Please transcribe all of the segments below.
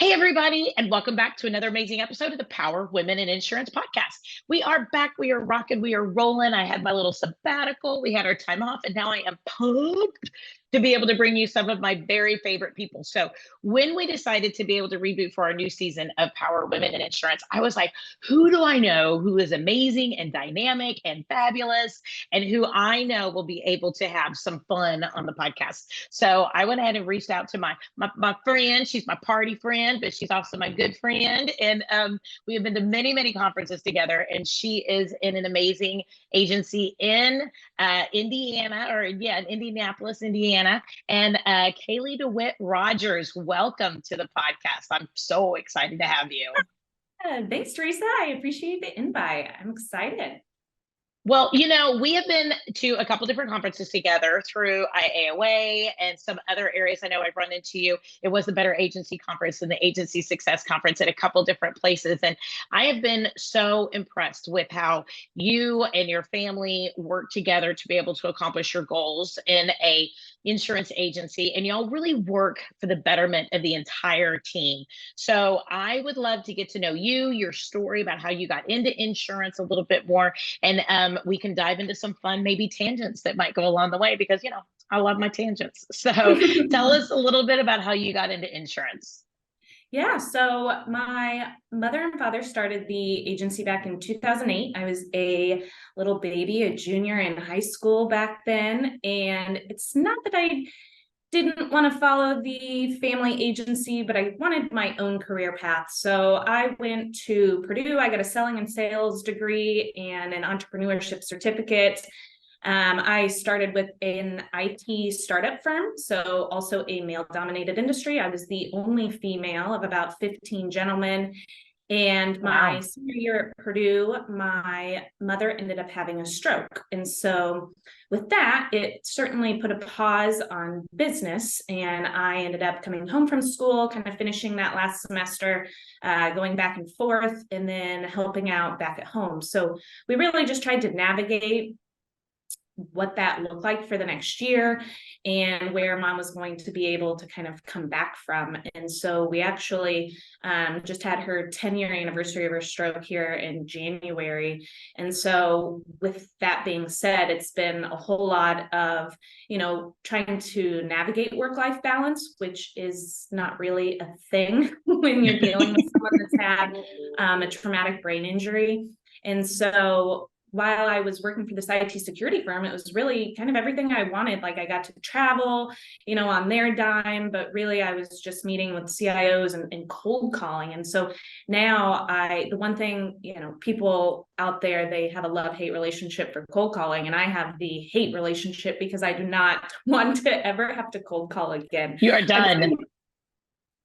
Hey, everybody, and welcome back to another amazing episode of the Power Women in Insurance podcast. We are back. We are rocking. We are rolling. I had my little sabbatical. We had our time off, and now I am pumped to be able to bring you some of my very favorite people. So, when we decided to be able to reboot for our new season of Power Women in Insurance, I was like, who do I know who is amazing and dynamic and fabulous, and who I know will be able to have some fun on the podcast? So, I went ahead and reached out to my friend. She's my party friend, but she's also my good friend. And we have been to many, many conferences together. And she is in an amazing agency in Indiana, in Indianapolis, Indiana. And Kali DeWitt Rodgers, welcome to the podcast. I'm so excited to have you. Thanks, Teresa. I appreciate the invite. I'm excited. Well, we have been to a couple different conferences together through IAOA and some other areas. I know I've run into you. It was the Better Agency Conference and the Agency Success Conference at a couple different places. And I have been so impressed with how you and your family work together to be able to accomplish your goals in a insurance agency. And y'all really work for the betterment of the entire team. So I would love to get to know you, your story about how you got into insurance a little bit more. And we can dive into some fun, maybe tangents that might go along the way because, I love my tangents. So tell us a little bit about how you got into insurance. Yeah, so my mother and father started the agency back in 2008. I was a little baby, a junior in high school back then. And it's not that I didn't want to follow the family agency, but I wanted my own career path. So I went to Purdue. I got a selling and sales degree and an entrepreneurship certificate. I started with an IT startup firm, so also a male-dominated industry. I was the only female of about 15 gentlemen. And my senior year at Purdue, my mother ended up having a stroke. And so with that, it certainly put a pause on business. And I ended up coming home from school, kind of finishing that last semester, going back and forth, and then helping out back at home. So we really just tried to navigate what that looked like for the next year and where mom was going to be able to kind of come back from. And so we actually just had her 10-year anniversary of her stroke here in January. And so with that being said, it's been a whole lot of, trying to navigate work-life balance, which is not really a thing when you're dealing with someone that's had a traumatic brain injury. And so while I was working for this IT security firm, it was really kind of everything I wanted. Like I got to travel, on their dime, but really I was just meeting with CIOs and cold calling. And so now the one thing, people out there, they have a love-hate relationship for cold calling. And I have the hate relationship because I do not want to ever have to cold call again. You are done.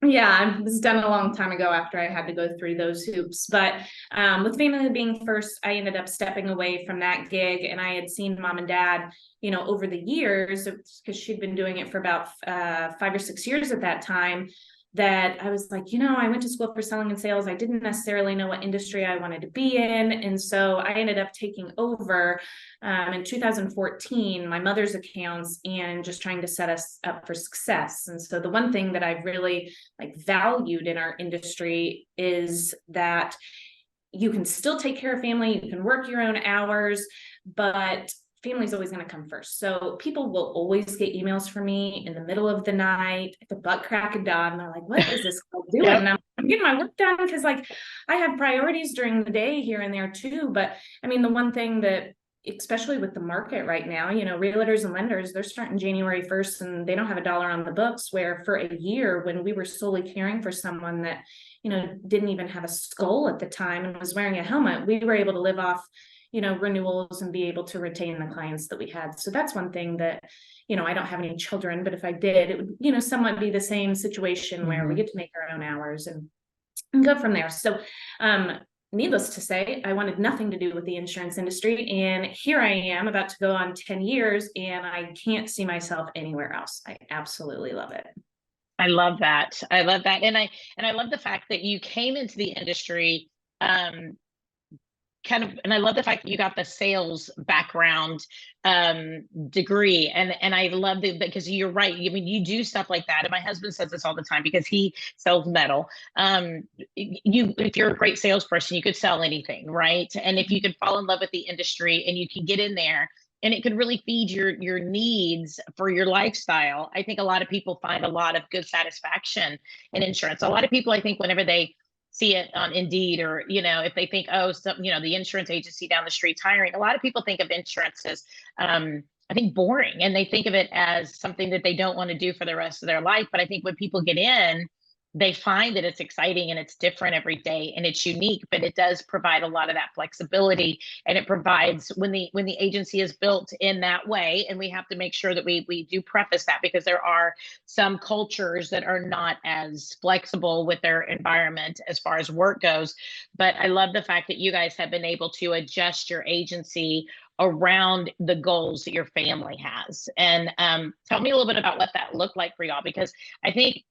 Yeah, it was done a long time ago after I had to go through those hoops. But with family being first, I ended up stepping away from that gig. And I had seen mom and dad, over the years, because she'd been doing it for about 5 or 6 years at that time, that I was like, I went to school for selling and sales. I didn't necessarily know what industry I wanted to be in. And so I ended up taking over in 2014, my mother's accounts and just trying to set us up for success. And so the one thing that I've really valued in our industry is that you can still take care of family, you can work your own hours, but family's always going to come first. So people will always get emails from me in the middle of the night, at the butt crack of dawn. And they're like, what is this doing? Yep. And I'm getting my work done because I have priorities during the day here and there too. But I mean, the one thing that, especially with the market right now, realtors and lenders, they're starting January 1st and they don't have a dollar on the books, where for a year when we were solely caring for someone that, didn't even have a skull at the time and was wearing a helmet, we were able to live off renewals and be able to retain the clients that we had. So that's one thing that, I don't have any children, but if I did, it would, somewhat be the same situation where we get to make our own hours and go from there. So, needless to say, I wanted nothing to do with the insurance industry. And here I am about to go on 10 years and I can't see myself anywhere else. I absolutely love it. I love that. I love that. And I love the fact that you came into the industry, kind of, and I love the fact that you got the sales background degree, and I love the, because you're right. I mean, you do stuff like that, and my husband says this all the time because he sells metal. If you're a great salesperson, you could sell anything, right? And if you can fall in love with the industry and you can get in there and it could really feed your needs for your lifestyle, I think a lot of people find a lot of good satisfaction in insurance. A lot of people, I think, whenever they see it on Indeed, or, if they think, oh, some, the insurance agency down the street's hiring, a lot of people think of insurance as, I think, boring, and they think of it as something that they don't want to do for the rest of their life. But I think when people get in, they find that it's exciting and it's different every day and it's unique, but it does provide a lot of that flexibility. And it provides, when the agency is built in that way, and we have to make sure that we do preface that, because there are some cultures that are not as flexible with their environment as far as work goes. But I love the fact that you guys have been able to adjust your agency around the goals that your family has. And tell me a little bit about what that looked like for y'all, because I think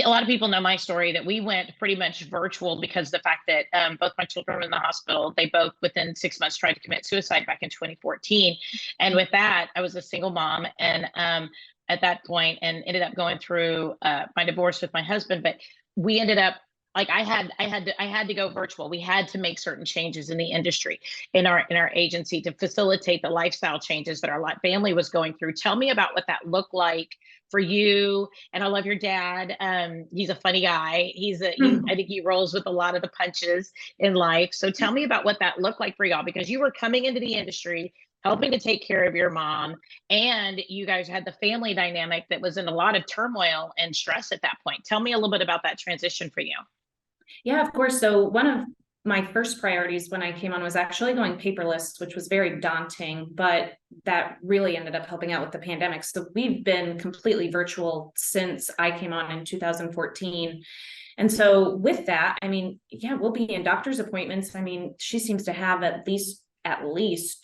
a lot of people know my story, that we went pretty much virtual because the fact that both my children were in the hospital. They both, within 6 months, tried to commit suicide back in 2014. And with that, I was a single mom. And at that point, and ended up going through my divorce with my husband. But we ended up, like, I had to go virtual. We had to make certain changes in the industry, in our agency, to facilitate the lifestyle changes that our family was going through. Tell me about what that looked like for you. And I love your dad. He's a funny guy. I think he rolls with a lot of the punches in life. So tell me about what that looked like for y'all, because you were coming into the industry, helping to take care of your mom, and you guys had the family dynamic that was in a lot of turmoil and stress at that point. Tell me a little bit about that transition for you. Yeah, of course. So one of my first priorities when I came on was actually going paperless, which was very daunting, but that really ended up helping out with the pandemic. So we've been completely virtual since I came on in 2014. And so with that, I mean, yeah, we'll be in doctor's appointments. I mean, she seems to have at least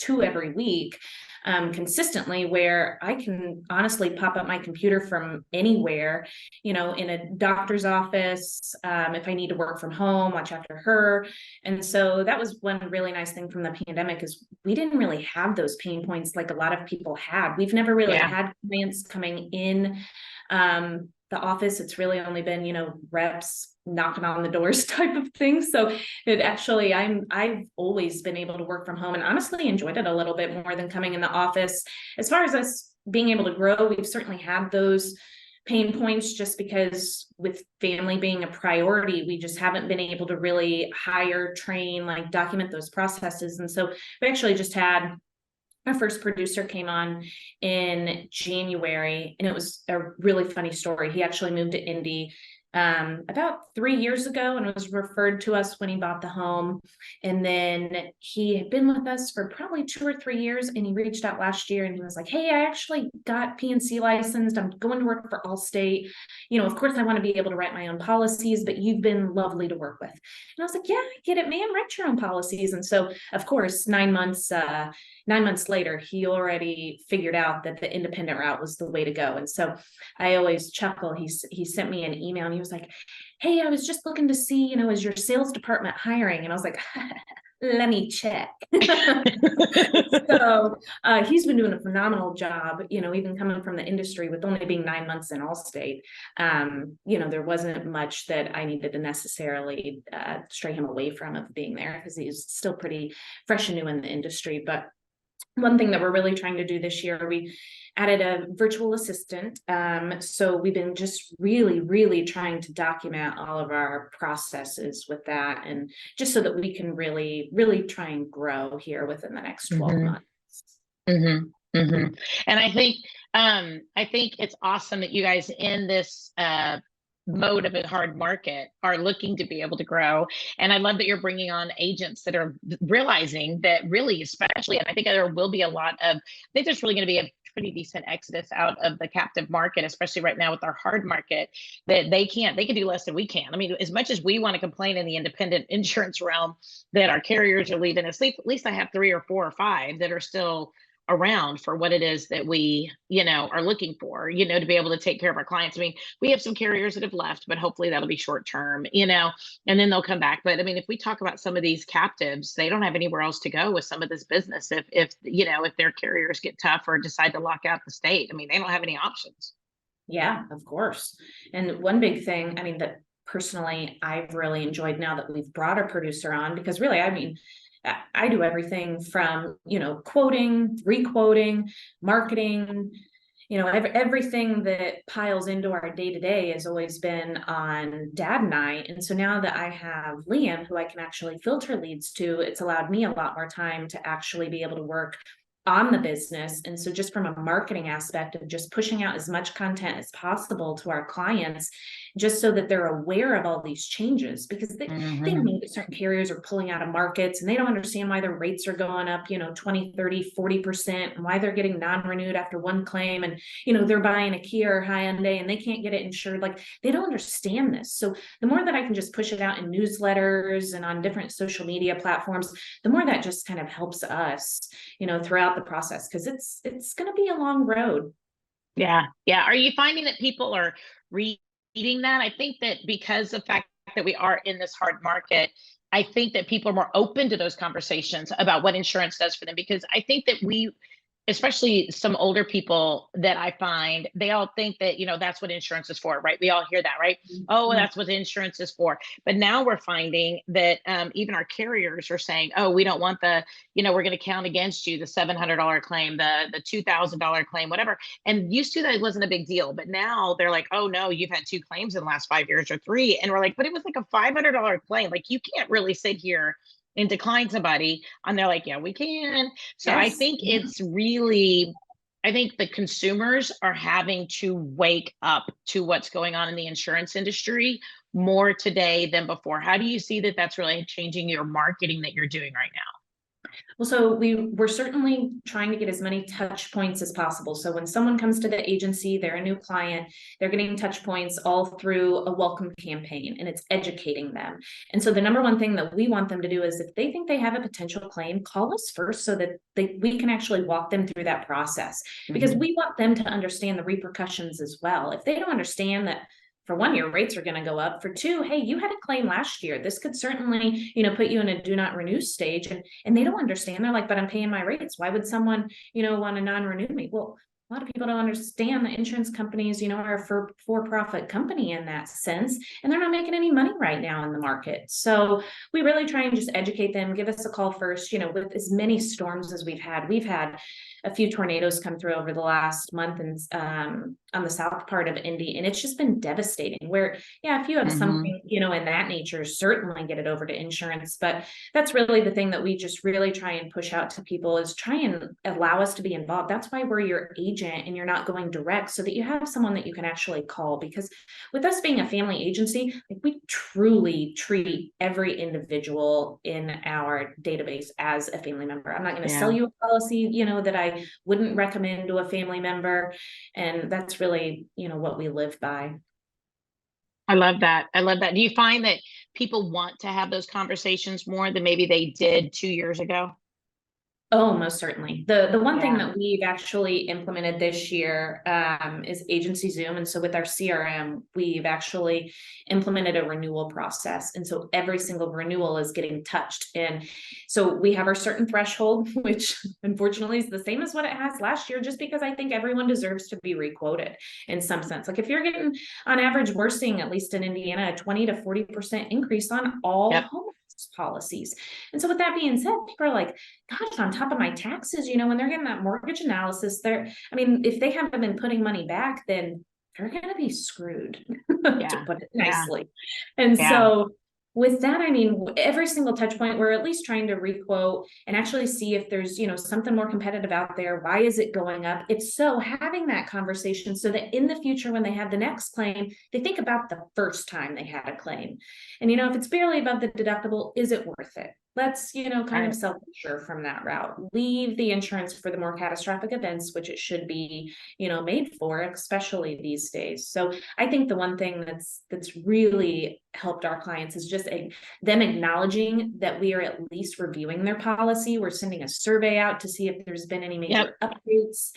2 every week, consistently, where I can honestly pop up my computer from anywhere, in a doctor's office, if I need to work from home, watch after her. And so that was one really nice thing from the pandemic, is we didn't really have those pain points like a lot of people had. We've never really had clients coming in the office. It's really only been, reps knocking on the doors type of thing. So it actually, I've always been able to work from home, and honestly enjoyed it a little bit more than coming in the office. As far as us being able to grow, we've certainly had those pain points, just because with family being a priority, we just haven't been able to really hire, train, like document those processes. And so we actually just had our first producer came on in January, and it was a really funny story. He actually moved to Indy about 3 years ago, and was referred to us when he bought the home. And then he had been with us for probably 2 or 3 years, and he reached out last year and he was like, "Hey, I actually got P&C licensed. I'm going to work for Allstate. Of course I want to be able to write my own policies, but you've been lovely to work with." And I was like, "Yeah, I get it, man. Write your own policies." And so, of course, 9 months later, he already figured out that the independent route was the way to go. And so I always chuckle. He sent me an email and he was like, "Hey, I was just looking to see, is your sales department hiring?" And I was like, "Let me check." So he's been doing a phenomenal job, even coming from the industry with only being 9 months in Allstate. There wasn't much that I needed to necessarily stray him away from of being there, because he's still pretty fresh and new in the industry. But one thing that we're really trying to do this year, we added a virtual assistant. So we've been just really, really trying to document all of our processes with that, and just so that we can really, really try and grow here within the next 12 months. Mm-hmm. Mm-hmm. And I think it's awesome that you guys, in this mode of a hard market, are looking to be able to grow. And I love that you're bringing on agents that are realizing that, really, especially, and I think there's really going to be a pretty decent exodus out of the captive market, especially right now with our hard market, that they can do less than we can. I mean, as much as we want to complain in the independent insurance realm that our carriers are leaving us, at least I have 3 or 4 or 5 that are still around for what it is that we, are looking for, to be able to take care of our clients. I mean, we have some carriers that have left, but hopefully that'll be short term, and then they'll come back. But I mean, if we talk about some of these captives, they don't have anywhere else to go with some of this business. If their carriers get tough or decide to lock out the state, I mean, they don't have any options. Yeah, of course. And one big thing, I mean, that personally I've really enjoyed now that we've brought a producer on, because really, I mean, I do everything from, quoting, requoting, marketing, everything that piles into our day to day has always been on Dad and I. And so now that I have Liam, who I can actually filter leads to, it's allowed me a lot more time to actually be able to work on the business. And so just from a marketing aspect of just pushing out as much content as possible to our clients, just so that they're aware of all these changes, because they know that certain carriers are pulling out of markets and they don't understand why their rates are going up, 20, 30, 40%, and why they're getting non-renewed after one claim. And, they're buying a Kia or Hyundai and they can't get it insured. Like, they don't understand this. So the more that I can just push it out in newsletters and on different social media platforms, the more that just kind of helps us, throughout the process, because it's going to be a long road. Yeah. Are you finding that people are reading that? I think that because of the fact that we are in this hard market, I think that people are more open to those conversations about what insurance does for them, because I think that especially some older people that I find, they all think that, that's what insurance is for, right? We all hear that, right? Oh, that's what insurance is for. But now we're finding that even our carriers are saying, oh, we don't want we're going to count against you the $700 claim, the $2,000 claim, whatever. And used to that wasn't a big deal. But now they're like, oh, no, you've had 2 claims in the last 5 years or 3. And we're like, but it was like a $500 claim. Like, you can't really sit here and decline somebody. And they're like, yeah, we can. So yes. I think it's really, I think the consumers are having to wake up to what's going on in the insurance industry more today than before. How do you see that that's really changing your marketing that you're doing right now? Well, so we're certainly trying to get as many touch points as possible. So when someone comes to the agency, they're a new client, they're getting touch points all through a welcome campaign, and it's educating them. And so the number one thing that we want them to do is, if they think they have a potential claim, call us first so that we can actually walk them through that process, because we want them to understand the repercussions as well. If they don't understand that, for one, your rates are going to go up. For 2, hey, you had a claim last year. This could certainly, put you in a do not renew stage. And they don't understand. They're like, but I'm paying my rates. Why would someone, want to non-renew me? Well, a lot of people don't understand that insurance companies, are a for-profit company in that sense, and they're not making any money right now in the market. So we really try and just educate them. Give us a call first. With as many storms as we've had a few tornadoes come through over the last month, and on the south part of Indy, and it's just been devastating. Where, yeah, if you have something, in that nature, certainly get it over to insurance. But that's really the thing that we just really try and push out to people, is try and allow us to be involved. That's why we're your agent and you're not going direct, so that you have someone that you can actually call. Because with us being a family agency, like, we truly treat every individual in our database as a family member. I'm not going to sell you a policy, that I wouldn't recommend to a family member. And that's really, what we live by. I love that. Do you find that people want to have those conversations more than maybe they did 2 years ago? Oh, most certainly. The one thing that we've actually implemented this year is agency Zoom. And so with our CRM, we've actually implemented a renewal process. And so every single renewal is getting touched. And so we have our certain threshold, which unfortunately is the same as what it has last year, just because I think everyone deserves to be requoted in some sense. Like, if you're getting, on average, we're seeing, at least in Indiana, a 20 to 40% increase on all homeowners policies. And so with that being said, people are like, gosh, on top of my taxes, when they're getting that mortgage analysis, if they haven't been putting money back, then they're going to be screwed, to put it nicely. And so with that, every single touch point, we're at least trying to requote and actually see if there's, something more competitive out there. Why is it going up? It's so having that conversation so that in the future, when they have the next claim, they think about the first time they had a claim. And, if it's barely above the deductible, is it worth it? Let's, kind of Right. self-insure from that route. Leave the insurance for the more catastrophic events, which it should be, made for, especially these days. So I think the one thing that's really helped our clients is just them acknowledging that we are at least reviewing their policy. We're sending a survey out to see if there's been any Yep. major updates.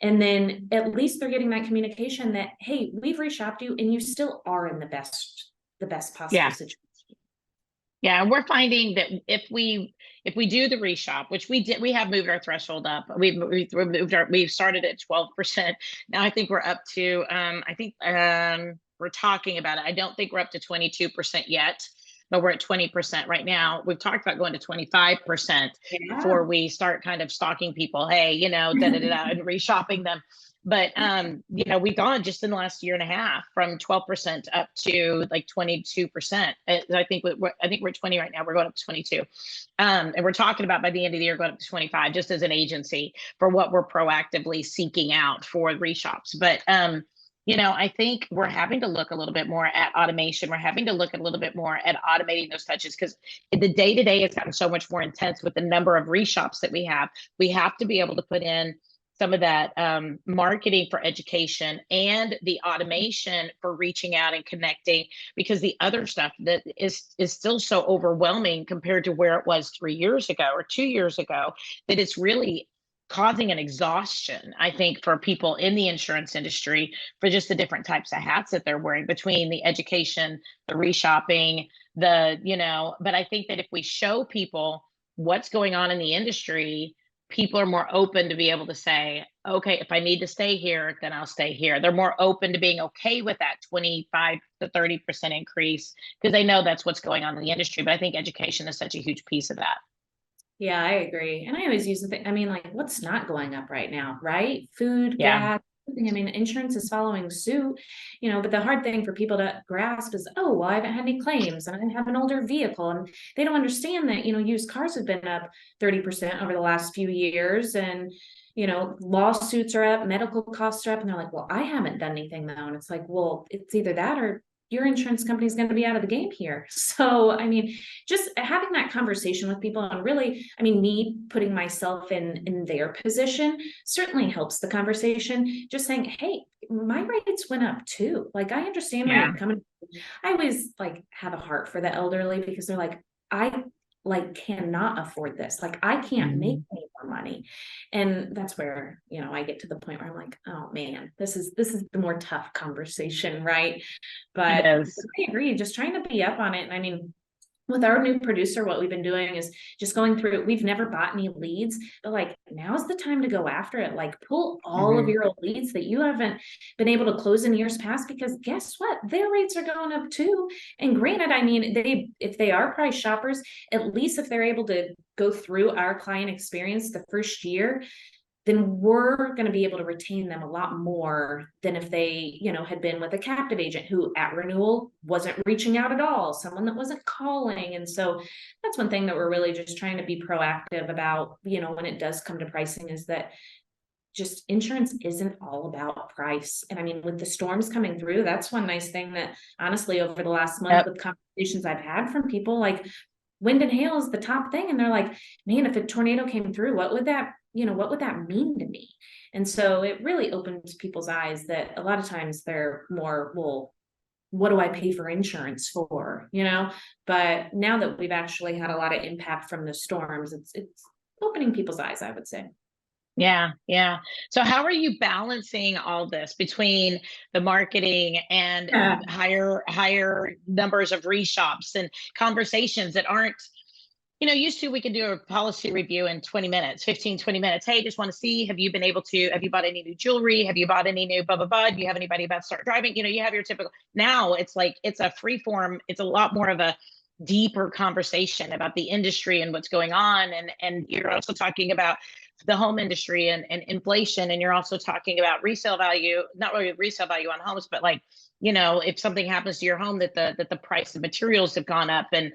And then at least they're getting that communication that, hey, we've reshopped you and you still are in the best possible Yeah. situation. Yeah, and we're finding that if we do the reshop, which we did, we have moved our threshold up. We've started at 12%. Now I think we're up to we're talking about it. I don't think we're up to 22% yet, but we're at 20% right now. We've talked about going to 25% Yeah. before we start kind of stalking people. Hey, da da da da, and reshopping them. But we've gone just in the last year and a half from 12% up to like 22%. I think we're 20 right now. We're going up to 22. And we're talking about by the end of the year going up to 25 just as an agency for what we're proactively seeking out for reshops. But I think we're having to look a little bit more at automation. We're having to look a little bit more at automating those touches because the day-to-day has gotten so much more intense with the number of reshops that we have. We have to be able to put in some of that marketing for education and the automation for reaching out and connecting, because the other stuff that is still so overwhelming compared to where it was 3 years ago or 2 years ago, that it's really causing an exhaustion, I think, for people in the insurance industry for just the different types of hats that they're wearing between the education, the reshopping, but I think that if we show people what's going on in the industry, people are more open to be able to say, okay, if I need to stay here, then I'll stay here. They're more open to being okay with that 25 to 30% increase because they know that's what's going on in the industry. But I think education is such a huge piece of that. Yeah, I agree. And I always use the thing, I mean, like, what's not going up right now, right? Food, Yeah. gas, everything. I mean, insurance is following suit, but the hard thing for people to grasp is, oh, well, I haven't had any claims and I have an older vehicle. And they don't understand that, used cars have been up 30% over the last few years. And, lawsuits are up, medical costs are up. And they're like, well, I haven't done anything though. And it's like, well, it's either that or your insurance company is going to be out of the game here. So, I mean, just having that conversation with people and really, I mean, me putting myself in their position certainly helps the conversation. Just saying, hey, my rates went up too. Like, I understand where Yeah. you're coming. I always like have a heart for the elderly because they're like, I cannot afford this. Like, I can't make Mhm. any more money. And that's where, I get to the point where I'm like, oh man, this is the more tough conversation, right? It But is. I agree, just trying to be up on it. And I mean, with our new producer, what we've been doing is just going through, we've never bought any leads, but like now's the time to go after it. Like, pull all of Mhm. your old leads that you haven't been able to close in years past, because guess what? Their rates are going up too. And granted, I mean, if they are price shoppers, at least if they're able to go through our client experience the first year, then we're going to be able to retain them a lot more than if they, had been with a captive agent who at renewal wasn't reaching out at all, someone that wasn't calling. And so that's one thing that we're really just trying to be proactive about, when it does come to pricing, is that just insurance isn't all about price. And I mean, with the storms coming through, that's one nice thing that honestly, over the last month Yep. with conversations I've had from people, like, wind and hail is the top thing. And they're like, man, if a tornado came through, what would that mean to me? And so it really opens people's eyes that a lot of times they're more, well, what do I pay for insurance for? But now that we've actually had a lot of impact from the storms, it's opening people's eyes, I would say. Yeah, yeah. So how are you balancing all this between the marketing and Yeah. higher numbers of reshops and conversations that aren't, used to we could do a policy review in 20 minutes, 15, 20 minutes. Hey, just want to see, have you bought any new jewelry? Have you bought any new blah, blah, blah? Do you have anybody about to start driving? You have your typical, now it's like, it's a free form. It's a lot more of a deeper conversation about the industry and what's going on. And you're also talking about the home industry and inflation. And you're also talking about resale value, not really resale value on homes, but like, if something happens to your home, that the price of materials have gone up, and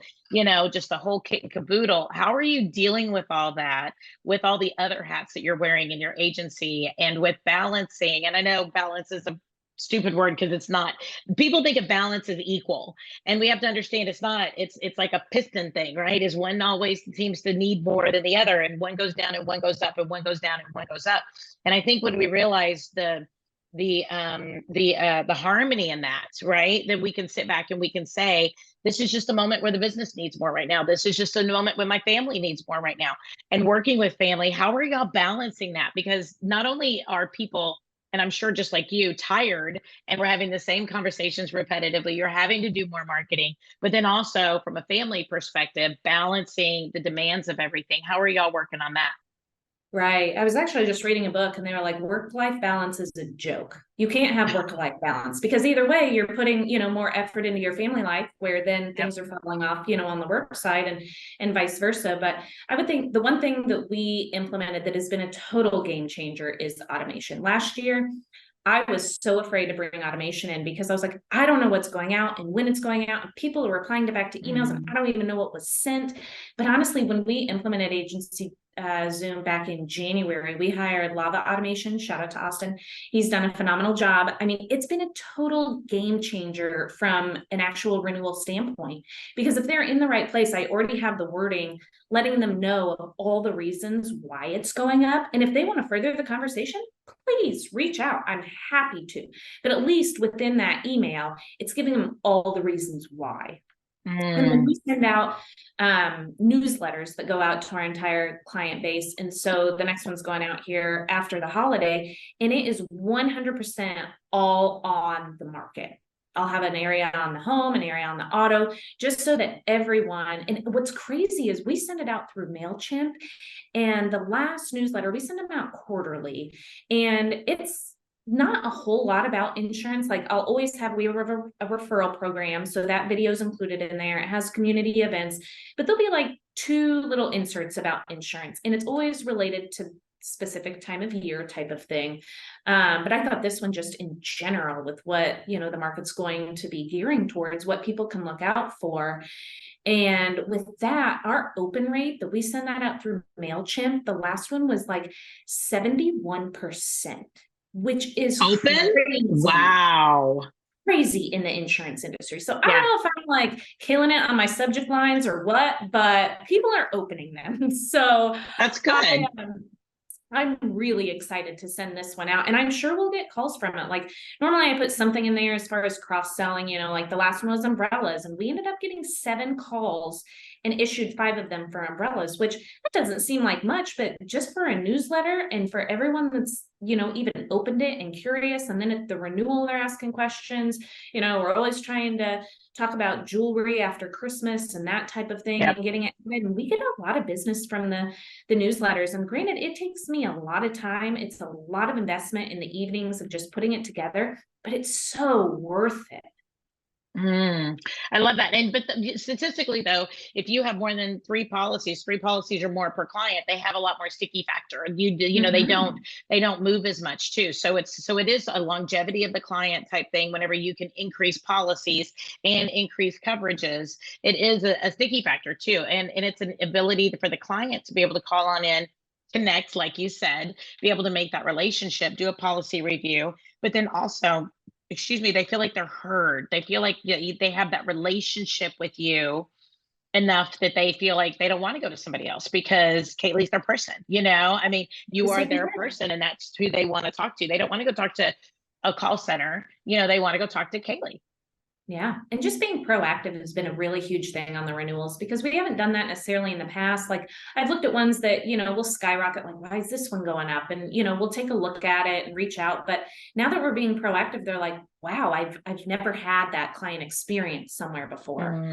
just the whole kit and caboodle. How are you dealing with all that, with all the other hats that you're wearing in your agency, and with balancing? And I know balance is a stupid word because it's not. People think of balance as equal, and we have to understand it's not. It's like a piston thing, right? Is one always seems to need more than the other, and one goes down and one goes up, and one goes down and one goes up. And I think when we realize the harmony in that, right, that we can sit back and we can say, this is just a moment where the business needs more right now. This is just a moment when my family needs more right now. And working with family, how are y'all balancing that? Because not only are people, and I'm sure just like you, tired, and we're having the same conversations repetitively, you're having to do more marketing, but then also from a family perspective, balancing the demands of everything. How are y'all working on that? Right. I was actually just reading a book and they were like, work-life balance is a joke. You can't have work-life balance because either way, you're putting, more effort into your family life where then things are falling off, on the work side and vice versa. But I would think the one thing that we implemented that has been a total game changer is automation. Last year, I was so afraid to bring automation in because I was like, I don't know what's going out and when it's going out. And people are replying back to emails and I don't even know what was sent. But honestly, when we implemented agency Zoom back in January, we hired Lava Automation. Shout out to Austin. He's done a phenomenal job. I mean, it's been a total game changer from an actual renewal standpoint, because if they're in the right place, I already have the wording letting them know of all the reasons why it's going up. And if they want to further the conversation, please reach out. I'm happy to. But at least within that email, it's giving them all the reasons why. And then we send out newsletters that go out to our entire client base. And so the next one's going out here after the holiday, and it is 100% all on the market. I'll have an area on the home, an area on the auto, just so that everyone, and what's crazy is we send it out through MailChimp, and the last newsletter, we send them out quarterly, and it's not a whole lot about insurance. Like I'll always have, we have a referral program. So that video is included in there. It has community events, but there'll be like 2 little inserts about insurance, and it's always related to specific time of year type of thing. But I thought this one just in general with what, the market's going to be gearing towards, what people can look out for. And with that, our open rate that we send that out through MailChimp, the last one was like 71%. Which is Open? Crazy. Wow. Crazy in the insurance industry. So I don't know if I'm like killing it on my subject lines or what, but people are opening them. So that's good. I'm really excited to send this one out, and I'm sure we'll get calls from it. Like normally I put something in there as far as cross-selling, like the last one was umbrellas, and we ended up getting 7 calls and issued 5 of them for umbrellas, which that doesn't seem like much, but just for a newsletter and for everyone that's, even opened it and curious. And then at the renewal, they're asking questions, we're always trying to talk about jewelry after Christmas and that type of thing, and getting it. And we get a lot of business from the newsletters. And granted, it takes me a lot of time. It's a lot of investment in the evenings of just putting it together, but it's so worth it. I love that. And but statistically, though, if you have more than 3 policies or more per client, they have a lot more sticky factor. They don't move as much too. So it is a longevity of the client type thing. Whenever you can increase policies and increase coverages, it is a sticky factor too. And it's an ability for the client to be able to call on in, connect, like you said, be able to make that relationship, do a policy review, but then also, they feel like they're heard. They feel like they have that relationship with you enough that they feel like they don't want to go to somebody else because Kaylee's their person. I mean, you are their person, and that's who they want to talk to. They don't want to go talk to a call center. They want to go talk to Kaylee. Yeah. And just being proactive has been a really huge thing on the renewals, because we haven't done that necessarily in the past. Like I've looked at ones that, will skyrocket, like, why is this one going up? And, we'll take a look at it and reach out. But now that we're being proactive, they're like, wow, I've never had that client experience somewhere before.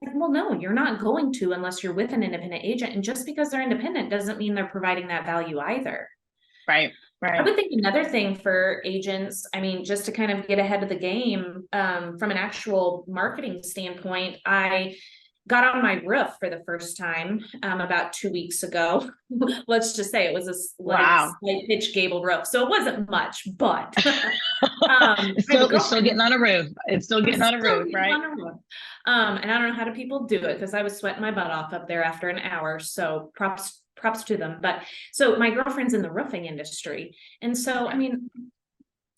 Like, well, no, you're not going to, unless you're with an independent agent. And just because they're independent doesn't mean they're providing that value either. Right. I would think another thing for agents, I mean, just to kind of get ahead of the game, from an actual marketing standpoint, I got on my roof for the first time about 2 weeks ago. Let's just say it was a slight pitch gable roof. So it wasn't much, but it's still getting on a roof. It's still getting on a roof, right? And I don't know how do people do it, because I was sweating my butt off up there after an hour. So props to them. But so my girlfriend's in the roofing industry. And so, I mean,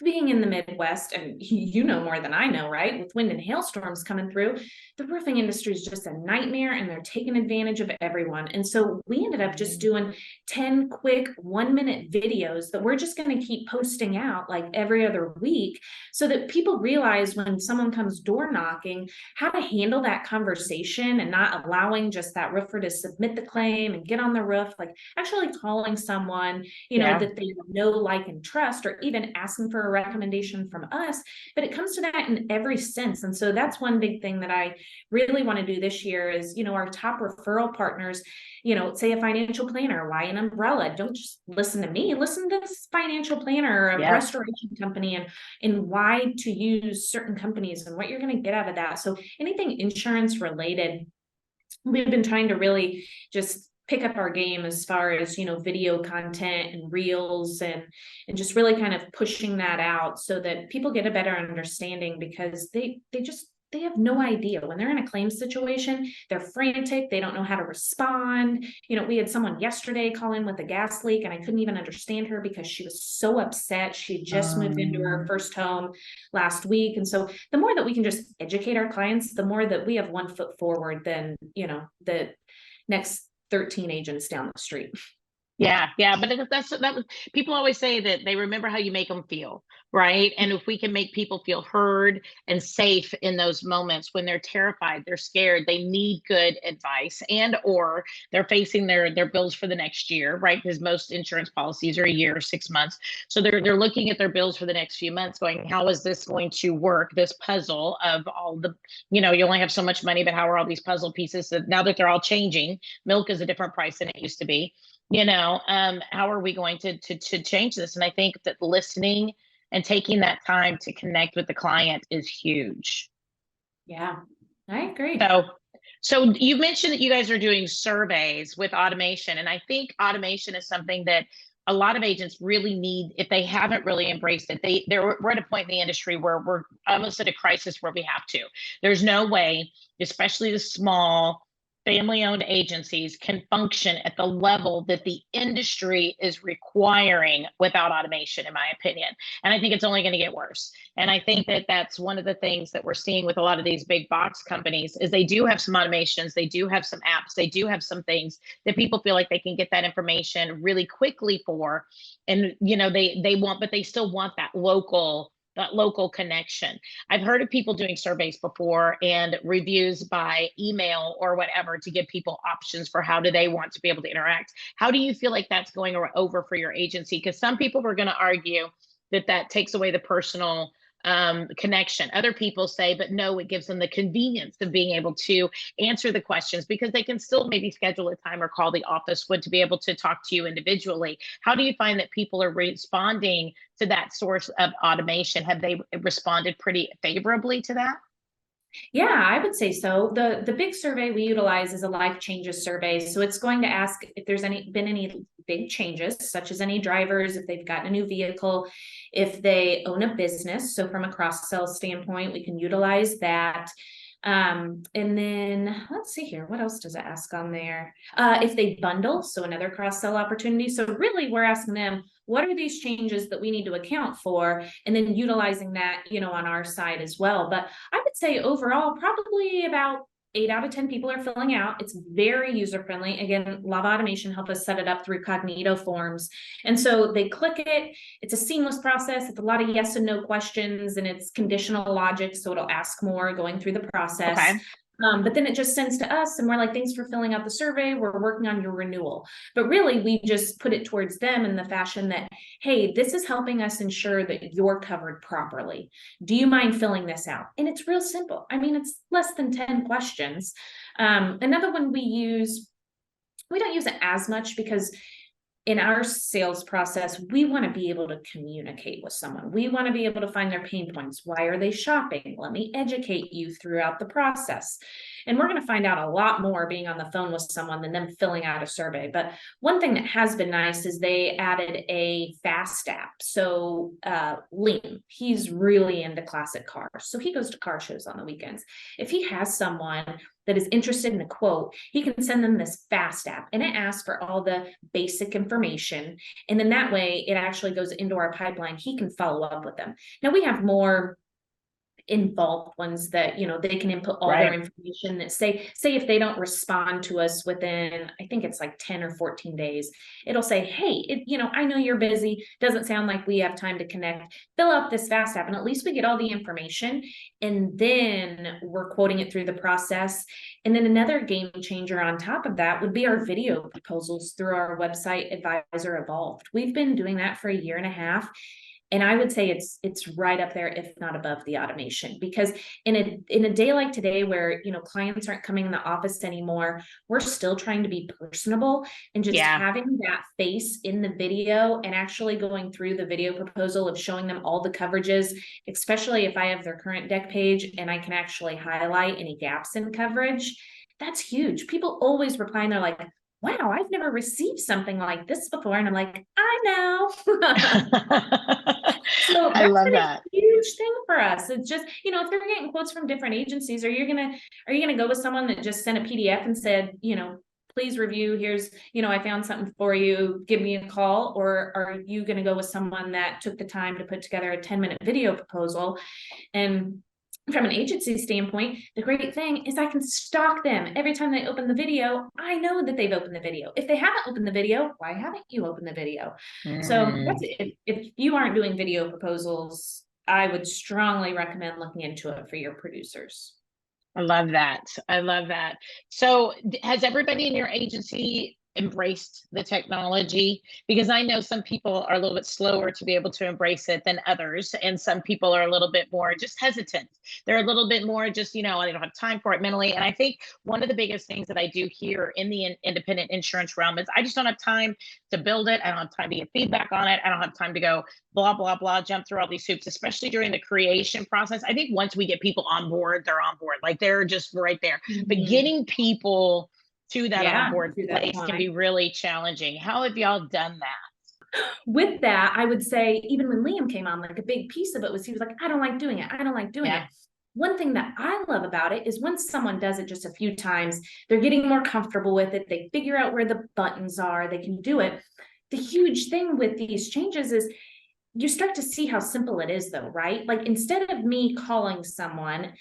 being in the Midwest, and you know more than I know, right? With wind and hailstorms coming through, the roofing industry is just a nightmare and they're taking advantage of everyone. And so we ended up just doing 10 quick 1-minute videos that we're just going to keep posting out like every other week so that people realize when someone comes door knocking, how to handle that conversation and not allowing just that roofer to submit the claim and get on the roof, like actually calling someone, Yeah. that they know, like, and trust, or even asking for a recommendation from us. But it comes to that in every sense. And so that's one big thing that I really want to do this year is, our top referral partners, say a financial planner, why an umbrella? Don't just listen to me, listen to this financial planner or a Yeah. restoration company, and why to use certain companies and what you're going to get out of that. So anything insurance related, we've been trying to really just pick up our game as far as, video content and reels, and just really kind of pushing that out so that people get a better understanding, because they have no idea when they're in a claim situation. They're frantic. They don't know how to respond. We had someone yesterday call in with a gas leak and I couldn't even understand her because she was so upset. She had just moved into her first home last week. And so the more that we can just educate our clients, the more that we have one foot forward than, the next 13 agents down the street. Yeah, yeah, but that was people always say that they remember how you make them feel, right? And if we can make people feel heard and safe in those moments when they're terrified, they're scared, they need good advice, and or they're facing their bills for the next year, right? Because most insurance policies are a year or 6 months. So they're looking at their bills for the next few months going, how is this going to work? This puzzle of all the, you only have so much money, but how are all these puzzle pieces that now that they're all changing, milk is a different price than it used to be. How are we going to change this? And I think that listening and taking that time to connect with the client is huge. Yeah, I agree. So you mentioned that you guys are doing surveys with automation, and I think automation is something that a lot of agents really need if they haven't really embraced it. We're at a point in the industry where we're almost at a crisis where we have to. There's no way, especially the small family-owned agencies, can function at the level that the industry is requiring without automation, in my opinion. And I think it's only going to get worse. And I think that that's one of the things that we're seeing with a lot of these big box companies is they do have some automations, they do have some apps, they do have some things that people feel like they can get that information really quickly for. And they want, but they still want that local connection. I've heard of people doing surveys before and reviews by email or whatever to give people options for how do they want to be able to interact. How do you feel like that's going over for your agency? Because some people are going to argue that takes away the personal connection. Other people say, but no, it gives them the convenience of being able to answer the questions because they can still maybe schedule a time or call the office would to be able to talk to you individually. How do you find that people are responding to that source of automation? Have they responded pretty favorably to that? Yeah, I would say so. The big survey we utilize is a life changes survey. So it's going to ask if there's been any big changes, such as any drivers, if they've gotten a new vehicle, if they own a business. So from a cross-sell standpoint, we can utilize that. And then let's see here, what else does it ask on there? If they bundle, so another cross-sell opportunity. So really we're asking them, what are these changes that we need to account for? And then utilizing that, on our side as well. But I would say overall, probably about 8 out of 10 people are filling out. It's very user friendly. Again, Lava Automation helped us set it up through Cognito forms. And so they click it. It's a seamless process. It's a lot of yes and no questions, and it's conditional logic. So it'll ask more going through the process. Okay. But then it just sends to us and we're like, thanks for filling out the survey. We're working on your renewal. But really, we just put it towards them in the fashion that, hey, this is helping us ensure that you're covered properly. Do you mind filling this out? And it's real simple. I mean, it's less than 10 questions. Another one we don't use it as much because in our sales process, we want to be able to communicate with someone. We want to be able to find their pain points. Why are they shopping? Let me educate you throughout the process. And we're going to find out a lot more being on the phone with someone than them filling out a survey. But one thing that has been nice is they added a fast app. So Liam, he's really into classic cars. So he goes to car shows on the weekends. If he has someone that is interested in a quote, he can send them this fast app, and it asks for all the basic information. And then that way it actually goes into our pipeline. He can follow up with them. Now we have more involved ones that, you know, they can input all their information, that say if they don't respond to us within, I think it's like 10 or 14 days, it'll say, hey, you know, I know you're busy, doesn't sound like we have time to connect, fill out this fast app, and at least we get all the information, and then we're quoting it through the process. And then another game changer on top of that would be our video proposals through our website, Advisor Evolved. We've been doing that for 1.5 years. And I would say it's right up there, if not above the automation, because in a day like today where, you know, clients aren't coming in the office anymore, we're still trying to be personable, and just having that face in the video and actually going through the video proposal of showing them all the coverages, especially if I have their current deck page and I can actually highlight any gaps in coverage. That's huge. People always reply and they're like, wow, I've never received something like this before. And I'm like, I know. So I that's love been that. a huge thing for us. It's just, you know, if they're getting quotes from different agencies, are you gonna go with someone that just sent a PDF and said, you know, please review, here's, you know, I found something for you, give me a call? Or are you gonna go with someone that took the time to put together a 10-minute video proposal? And from an agency standpoint, the great thing is I can stalk them every time they open the video. I know that they've opened the video. If they haven't opened the video, why haven't you opened the video? So that's it. If you aren't doing video proposals, I would strongly recommend looking into it for your producers. I love that. I love that. So has everybody in your agency embraced the technology? Because I know some people are a little bit slower to be able to embrace it than others, and some people are a little bit more just hesitant. They're a little bit more just, you know, they don't have time for it mentally. And I think one of the biggest things that I do here in the independent insurance realm is I just don't have time to build it. I don't have time to get feedback on it. I don't have time to go blah, blah, blah, jump through all these hoops, especially during the creation process. I think once we get people on board, they're on board. Like they're just right there. But getting people to that onboard place can be really challenging. How have y'all done that? With that, I would say even when Liam came on, like a big piece of it was he was like, I don't like doing it. I don't like doing it. One thing that I love about it is once someone does it just a few times, they're getting more comfortable with it. They figure out where the buttons are. They can do it. The huge thing with these changes is you start to see how simple it is, though, right? Like instead of me calling someone,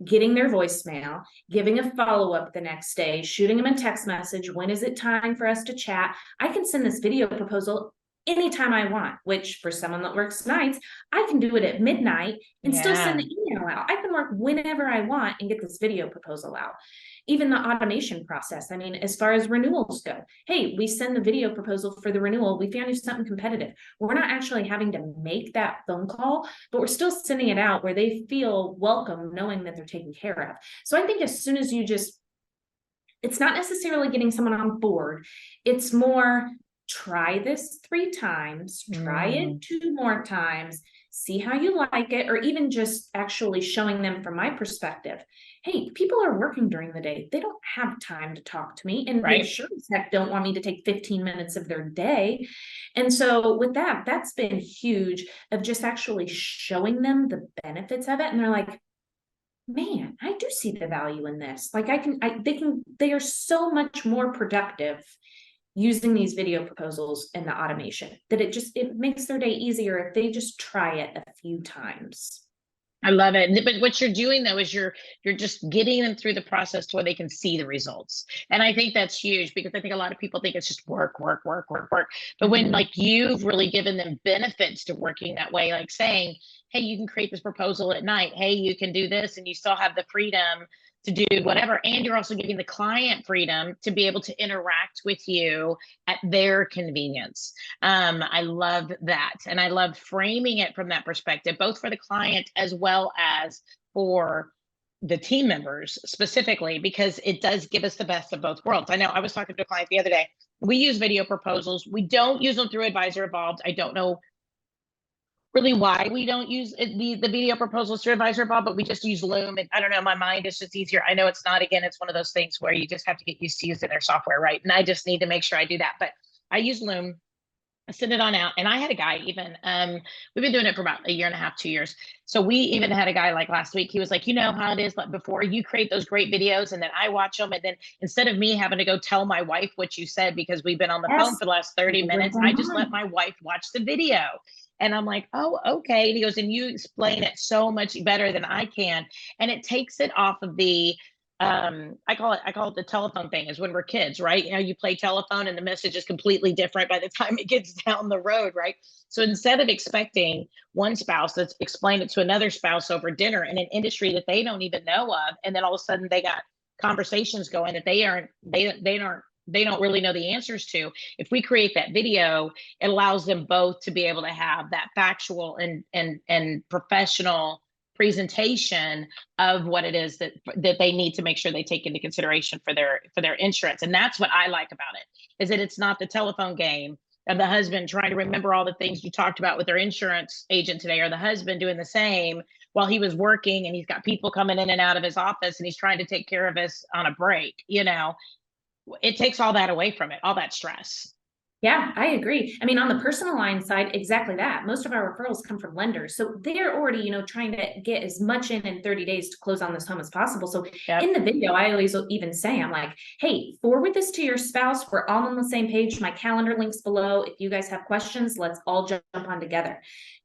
getting their voicemail, giving a follow-up the next day, shooting them a text message, when is it time for us to chat? I can send this video proposal anytime I want, which for someone that works nights, I can do it at midnight and still send the email out. I can work whenever I want and get this video proposal out. Even the automation process. I mean, as far as renewals go, hey, we send the video proposal for the renewal. We found you something competitive. We're not actually having to make that phone call, but we're still sending it out where they feel welcome, knowing that they're taken care of. So I think as soon as you just, it's not necessarily getting someone on board. It's more, try this 3 times, try it 2 more times, see how you like it, or even just actually showing them from my perspective, hey, people are working during the day. They don't have time to talk to me. And they sure as heck don't want me to take 15 minutes of their day. And so with that, that's been huge of just actually showing them the benefits of it. And they're like, man, I do see the value in this. Like they are so much more productive using these video proposals and the automation that it makes their day easier if they just try it a few times. I love it. But what you're doing though is you're just getting them through the process to where they can see the results. And I think that's huge because I think a lot of people think it's just work. But when like you've really given them benefits to working that way, like saying, hey, you can create this proposal at night. Hey, you can do this and you still have the freedom to do whatever. And you're also giving the client freedom to be able to interact with you at their convenience. I love that. And I love framing it from that perspective, both for the client as well as for the team members specifically, because it does give us the best of both worlds. I know I was talking to a client the other day. We use video proposals. We don't use them through Advisor Evolved. I don't know really why we don't use the video proposals through Advisor Evolved, but we just use Loom. And I don't know, my mind is just easier. I know it's not, again, it's one of those things where you just have to get used to using their software, right? And I just need to make sure I do that. But I use Loom. Send it on out. And I had a guy even, we've been doing it for about a year and a half, 2 years. So we even had a guy like last week, he was like, you know how it is, like before you create those great videos and then I watch them. And then instead of me having to go tell my wife what you said, because we've been on the phone Yes. for the last 30 minutes, I just let my wife watch the video. And I'm like, oh, okay. And he goes, and you explain it so much better than I can. And it takes it off of the, I call it the telephone thing, is when we're kids, right? You know, you play telephone and the message is completely different by the time it gets down the road, right? So instead of expecting one spouse to explain it to another spouse over dinner in an industry that they don't even know of, and then all of a sudden they got conversations going that they don't really know the answers to. If we create that video, it allows them both to be able to have that factual and professional presentation of what it is that they need to make sure they take into consideration for their insurance. And that's what I like about it, is that it's not the telephone game of the husband trying to remember all the things you talked about with their insurance agent today, or the husband doing the same while he was working and he's got people coming in and out of his office and he's trying to take care of us on a break. You know, it takes all that away from it, all that stress. Yeah, I agree. I mean, on the personal line side, exactly that. Most of our referrals come from lenders. So they're already, trying to get as much in 30 days to close on this home as possible. So Yep. in the video, I always even say, I'm like, hey, forward this to your spouse. We're all on the same page. My calendar links below. If you guys have questions, let's all jump on together.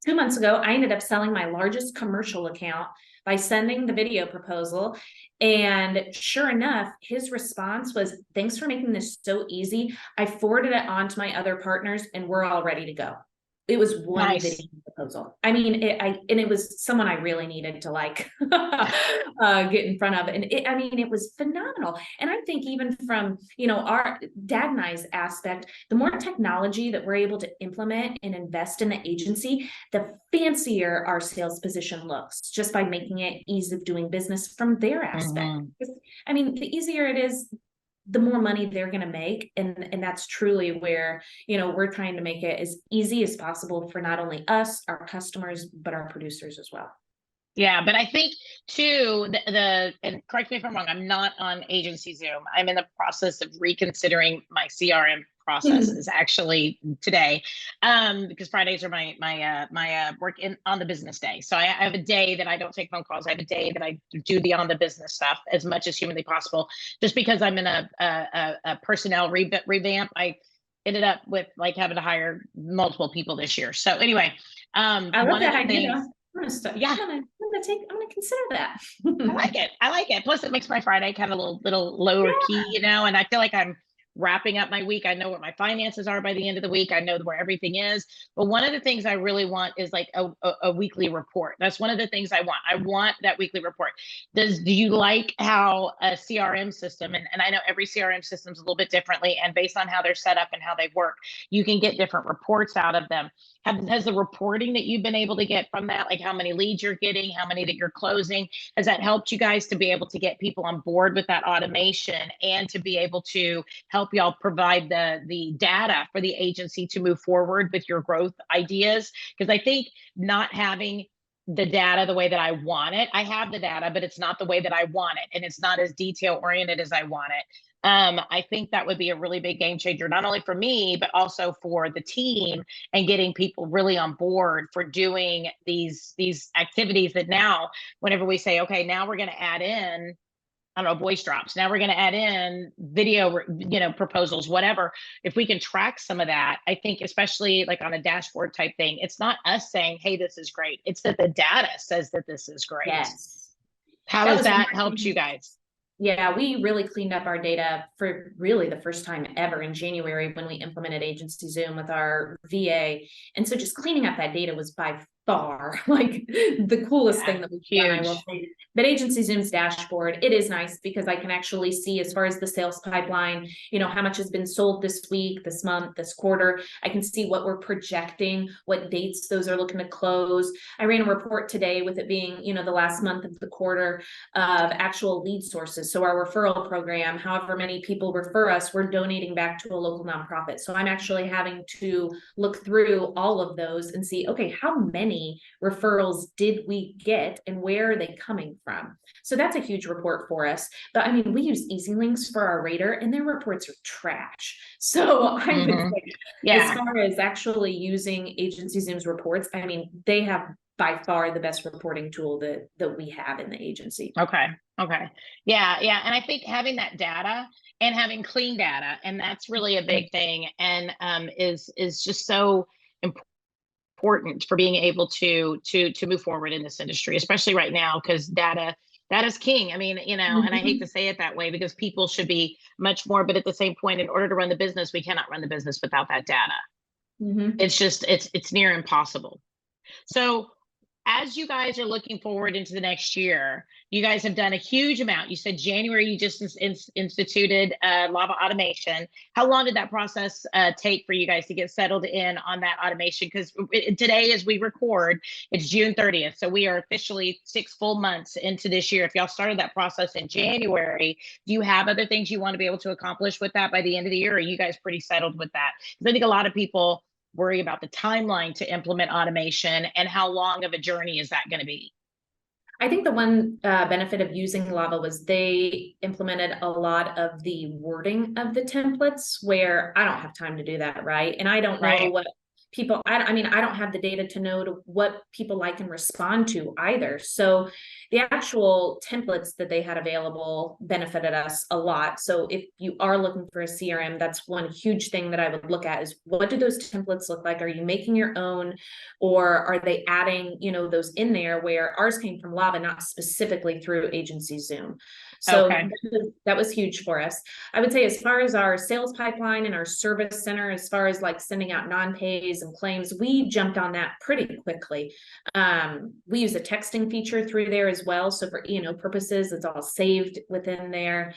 2 months ago, I ended up selling my largest commercial account by sending the video proposal. And sure enough, his response was, thanks for making this so easy. I forwarded it on to my other partners and we're all ready to go. It was one Nice. video proposal. I mean, it was someone I really needed to get in front of. And it was phenomenal. And I think even from, our dad and I's aspect, the more technology that we're able to implement and invest in the agency, the fancier our sales position looks, just by making it ease of doing business from their aspect. Mm-hmm. I mean, the easier it is, the more money they're going to make. And that's truly where, we're trying to make it as easy as possible for not only us, our customers, but our producers as well. Yeah, but I think too, and correct me if I'm wrong, I'm not on agency Zoom. I'm in the process of reconsidering my CRM processes actually today, because Fridays are my work on the business day. So I have a day that I don't take phone calls. I have a day that I do the on the business stuff as much as humanly possible. Just because I'm in a personnel revamp, I ended up with like having to hire multiple people this year. So anyway, I love one of that the idea. things. I'm gonna start. Yeah. I'm gonna consider that. I like it. Plus, it makes my Friday kind of a little lower key, and I feel like I'm wrapping up my week. I know what my finances are by the end of the week. I know where everything is. But one of the things I really want is like a weekly report. That's one of the things I want. I want that weekly report. Do you like how a CRM system, and I know every CRM system is a little bit differently, and based on how they're set up and how they work, you can get different reports out of them. Has the reporting that you've been able to get from that, like how many leads you're getting, how many that you're closing, has that helped you guys to be able to get people on board with that automation and to be able to help y'all provide the data for the agency to move forward with your growth ideas? Because I think not having the data the way that I want it, I have the data, but it's not the way that I want it. And it's not as detail oriented as I want it. I think that would be a really big game changer, not only for me, but also for the team, and getting people really on board for doing these activities that now, whenever we say, okay, now we're going to add in, I don't know, voice drops. Now we're going to add in video, proposals, whatever. If we can track some of that, I think especially like on a dashboard type thing, it's not us saying, hey, this is great. It's that the data says that this is great. Yes. How has that helped you guys? Yeah, we really cleaned up our data for really the first time ever in January when we implemented Agency Zoom with our VA. And so just cleaning up that data was by far like the coolest thing that we've done, I will say. But Agency Zoom's dashboard, it is nice because I can actually see, as far as the sales pipeline, how much has been sold this week, this month, this quarter. I can see what we're projecting, what dates those are looking to close. I ran a report today with it being, the last month of the quarter of actual lead sources. So our referral program, however many people refer us, we're donating back to a local nonprofit. So I'm actually having to look through all of those and see, okay, how many many referrals did we get and where are they coming from? So that's a huge report for us. But I mean, we use Easy Links for our rater and their reports are trash. So I would say, as far as actually using Agency Zoom's reports, I mean, they have by far the best reporting tool that we have in the agency. Okay. Yeah. And I think having that data and having clean data, and that's really a big thing, and is just so important for being able to move forward in this industry, especially right now, because data is king. I mean, and I hate to say it that way because people should be much more, but at the same point, in order to run the business, we cannot run the business without that data. It's just it's near impossible. So as you guys are looking forward into the next year, you guys have done a huge amount. You said January you just instituted Lava automation. How long did that process take for you guys to get settled in on that automation? Because today, as we record, it's June 30th. So we are officially 6 full months into this year. If y'all started that process in January, do you have other things you want to be able to accomplish with that by the end of the year? Or are you guys pretty settled with that? Because I think a lot of people worry about the timeline to implement automation and how long of a journey is that going to be? I think the one benefit of using Lava was they implemented a lot of the wording of the templates where I don't have time to do that, right? And I don't know what people, I mean, I don't have the data to know what people like and respond to either. So the actual templates that they had available benefited us a lot. So if you are looking for a CRM, that's one huge thing that I would look at is what do those templates look like? Are you making your own, or are they adding, those in there, where ours came from Lava, not specifically through Agency Zoom. So that was huge for us. I would say as far as our sales pipeline and our service center, as far as like sending out non-pays and claims, we jumped on that pretty quickly. We use a texting feature through there as well. So for E&O purposes, it's all saved within their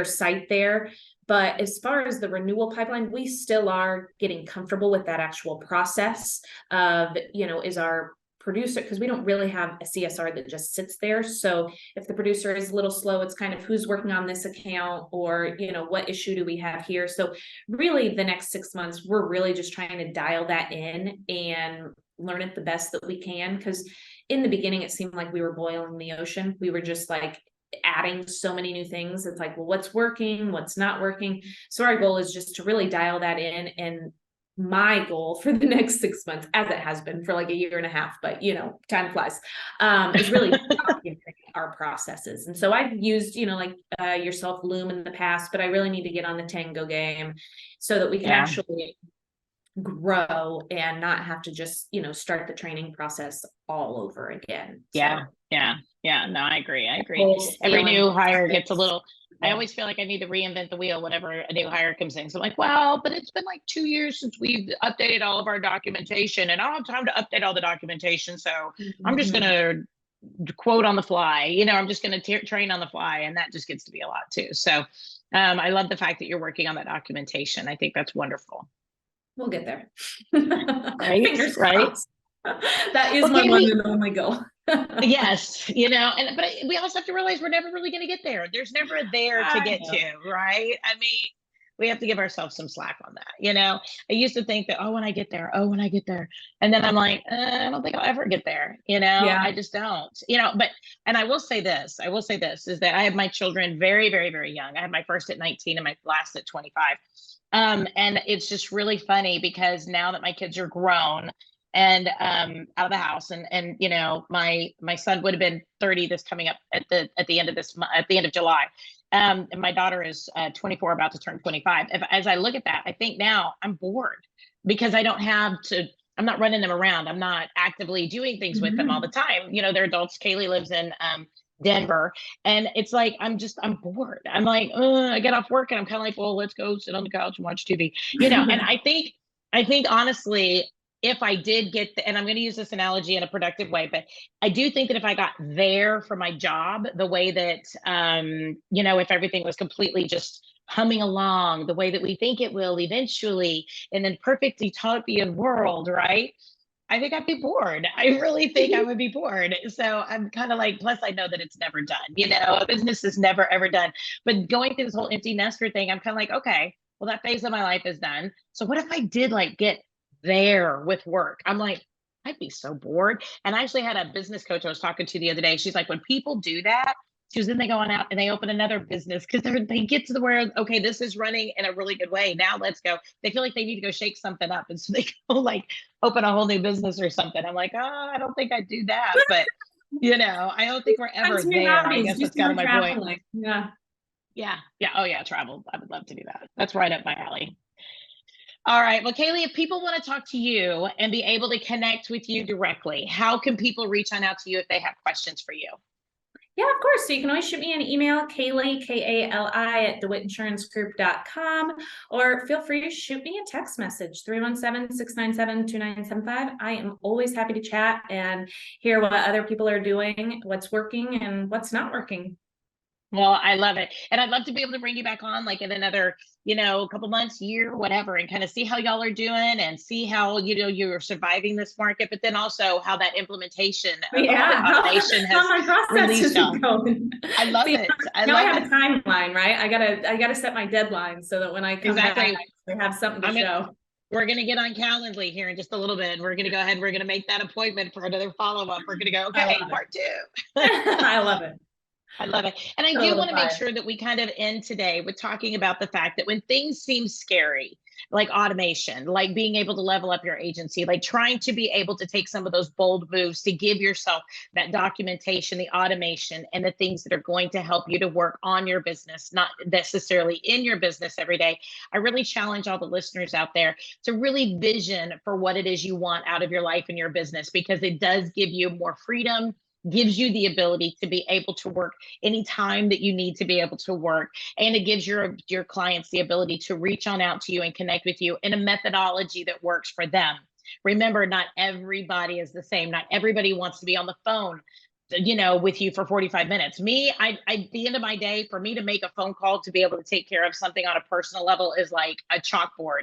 site there. But as far as the renewal pipeline, we still are getting comfortable with that actual process of, is our producer, because we don't really have a CSR that just sits there. So if the producer is a little slow, it's kind of who's working on this account, or, what issue do we have here? So really the next 6 months, we're really just trying to dial that in and learn it the best that we can. Because in the beginning, it seemed like we were boiling the ocean. We were just like adding so many new things. It's like, well, what's working, what's not working. So our goal is just to really dial that in. And my goal for the next 6 months, as it has been for like a year and a half, but time flies, is really documenting our processes. And so I've used, yourself Loom in the past, but I really need to get on the Tango game so that we can actually grow and not have to just, start the training process all over again. No, I agree. Every new hire gets a little, I always feel like I need to reinvent the wheel whenever a new hire comes in. So I'm like, well, but it's been like 2 years since we've updated all of our documentation, and I don't have time to update all the documentation. So I'm just going to quote on the fly, I'm just going to train on the fly. And that just gets to be a lot too. So I love the fact that you're working on that documentation. I think that's wonderful. We'll get there. Fingers crossed. That is my one and only goal. Yes, but we also have to realize we're never really going to get there. There's never a there to get to, right? I mean, we have to give ourselves some slack on that. I used to think that, when I get there, and then I'm like, I don't think I'll ever get there. I just don't. And I will say this is that I have my children very, very, very young. I had my first at 19 and my last at 25. And it's just really funny because now that my kids are grown and out of the house, and my son would have been 30 this coming up at the end of July. And my daughter is 24, about to turn 25. As I look at that, I think now I'm bored because I don't have to, I'm not running them around. I'm not actively doing things with them all the time. They're adults. Kaylee lives in Denver, and it's like I'm bored. I'm like, I get off work and I'm kind of like, well, let's go sit on the couch and watch TV, and I think honestly, if I did get and I'm going to use this analogy in a productive way, but I do think that if I got there for my job the way that if everything was completely just humming along the way that we think it will eventually in a perfect utopian world, right? I think I'd be bored. I really think I would be bored. So I'm kind of like, plus I know that it's never done. A business is never, ever done. But going through this whole empty nester thing, I'm kind of like, okay, well, that phase of my life is done. So what if I did like get there with work? I'm like, I'd be so bored. And I actually had a business coach I was talking to the other day. She's like, when people do that, she was then they go on out and they open another business because they get to the where, okay, this is running in a really good way. Now let's go. They feel like they need to go shake something up. And so they go like open a whole new business or something. I'm like, oh, I don't think I'd do that. But I don't think we're ever Find some new there. I hobbies, guess do that's some kind more of my point. traveling. Yeah. Yeah. Yeah. Oh yeah. Travel. I would love to do that. That's right up my alley. All right. Well, Kaylee, if people want to talk to you and be able to connect with you directly, how can people reach on out to you if they have questions for you? Yeah, of course. So you can always shoot me an email, Kali, Kali at DeWittInsuranceGroup.com, or feel free to shoot me a text message, 317-697-2975. I am always happy to chat and hear what other people are doing, what's working and what's not working. Well, I love it. And I'd love to be able to bring you back on like in another, couple months, year, whatever, and kind of see how y'all are doing and see how, you're surviving this market, but then also how that implementation of all the Yeah, automation how my has process released is y'all. going. I love See, it. I now I love have it. a timeline, right? I gotta set my deadline so that when I come back, Exactly. I have something to I'm gonna, show. we're going to get on Calendly here in just a little bit. We're going to go ahead. We're going to make that appointment for another follow-up. We're going to go, I okay, love it. part 2. I love it. I love it. And I A do little want to make fire. sure that we kind of end today with talking about the fact that when things seem scary, like automation, like being able to level up your agency, like trying to be able to take some of those bold moves to give yourself that documentation, the automation, and the things that are going to help you to work on your business, not necessarily in your business every day. I really challenge all the listeners out there to really vision for what it is you want out of your life and your business, because it does give you more freedom, gives you the ability to be able to work anytime that you need to be able to work, and it gives your clients the ability to reach on out to you and connect with you in a methodology that works for them. Remember, not everybody is the same. Not everybody wants to be on the phone with you for 45 minutes. Me, at the end of my day, for me to make a phone call to be able to take care of something on a personal level is like a chalkboard.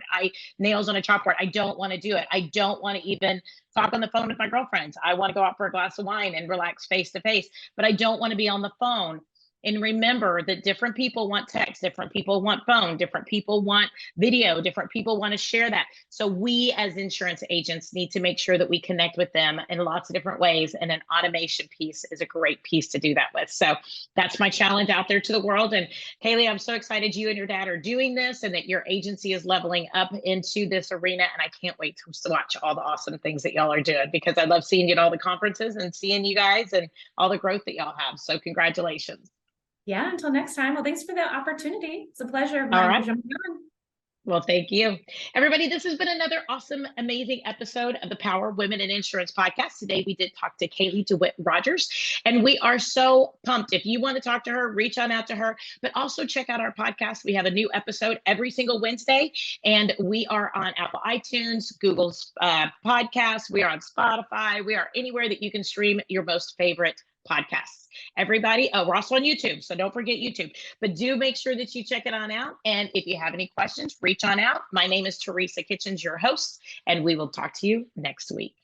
Nails on a chalkboard. I don't want to do it. I don't want to even talk on the phone with my girlfriends. I want to go out for a glass of wine and relax face to face, but I don't want to be on the phone. And remember that different people want text, different people want phone, different people want video, different people want to share that. So we as insurance agents need to make sure that we connect with them in lots of different ways. And an automation piece is a great piece to do that with. So that's my challenge out there to the world. And Kaylee, I'm so excited you and your dad are doing this and that your agency is leveling up into this arena. And I can't wait to watch all the awesome things that y'all are doing, because I love seeing you at all the conferences and seeing you guys and all the growth that y'all have. So congratulations. Yeah, until next time. Well, thanks for the opportunity. It's a pleasure of All mine to right. jump on. Well, thank you. Everybody, this has been another awesome, amazing episode of the Power Women in Insurance podcast. Today, we did talk to Kali DeWitt Rodgers, and we are so pumped. If you want to talk to her, reach on out to her, but also check out our podcast. We have a new episode every single Wednesday, and we are on Apple iTunes, Google's podcasts. We are on Spotify. We are anywhere that you can stream your most favorite podcasts. Everybody, we're also on YouTube, so don't forget YouTube, but do make sure that you check it on out. And if you have any questions, reach on out. My name is Teresa Kitchens, your host, and we will talk to you next week.